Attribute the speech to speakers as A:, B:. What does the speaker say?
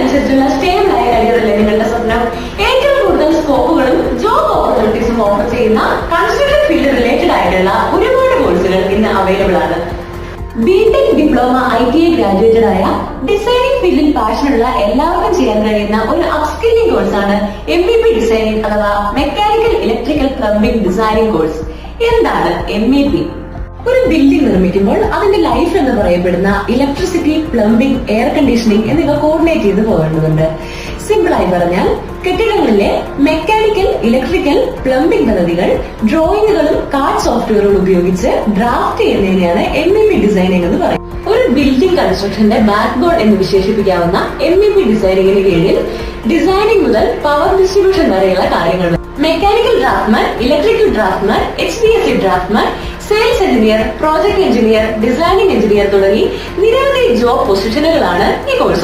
A: അനുസരിച്ചുള്ള സ്റ്റേബിൾ ആയ കരിയറല്ലേ നിങ്ങളുടെ സ്വപ്നം? ഏറ്റവും കൂടുതൽ സ്കോപ്പുകളും ജോബ് ഓപ്പർച്യൂണിറ്റീസും ഓഫർ ചെയ്യുന്ന കൺസ്ട്രക്ഷൻ ഫീൽഡ് റിലേറ്റഡ് ആയിട്ടുള്ള ഒരുപാട് കോഴ്സുകൾ ഇന്ന് അവൈലബിൾ ആണ്. ബിടെക്, ഡിപ്ലോമ, ITI ഗ്രാജുവേറ്റഡ് ആയ ഡിസൈനിങ് ഫീൽഡിൽ പാഷനുള്ള എല്ലാവർക്കും ചെയ്യാൻ കഴിയുന്ന ഒരു അപ്സ്കില്ലിംഗ് കോഴ്സാണ് MEP ഡിസൈനിങ് അഥവാ mechanical electrical plumbing designing course. എന്താണ് MEP? ഒരു ബിൽഡിംഗ് നിർമ്മിക്കുമ്പോൾ അതിന്റെ ലൈഫ് എന്ന് പറയപ്പെടുന്ന ഇലക്ട്രിസിറ്റി, പ്ലംബിംഗ്, എയർ കണ്ടീഷനിങ് എന്നിവ കോർഡിനേറ്റ് ചെയ്ത് പോകേണ്ടതുണ്ട്. സിമ്പിൾ ആയി പറഞ്ഞാൽ കെട്ടിടങ്ങളിലെ മെക്കാനിക്കൽ, ഇലക്ട്രിക്കൽ, പ്ലംബിംഗ് പദ്ധതികൾ ഡ്രോയിങ്ങുകളും കാർഡ് സോഫ്റ്റ്വെയറുകളും ഉപയോഗിച്ച് ഡ്രാഫ്റ്റ് ചെയ്യുന്നതിനെയാണ് MEP ഡിസൈനിങ് എന്ന് പറയുന്നത്. ഒരു ബിൽഡിംഗ് കൺസ്ട്രക്ഷന്റെ ബാക്ക് ബോൺ എന്ന് വിശേഷിപ്പിക്കാവുന്ന MEP ഡിസൈനിങ്ങിന് കീഴിൽ ഡിസൈനിങ് മുതൽ പവർ ഡിസ്ട്രിബ്യൂഷൻ വരെയുള്ള കാര്യങ്ങൾ mechanical draughtsman, electrical draughtsman, HVAC draughtsman, sales engineer, project engineer, designing engineer തുടങ്ങി നിരവധി ജോബ് പൊസിഷനുകളാണ് ഈ കോഴ്സ്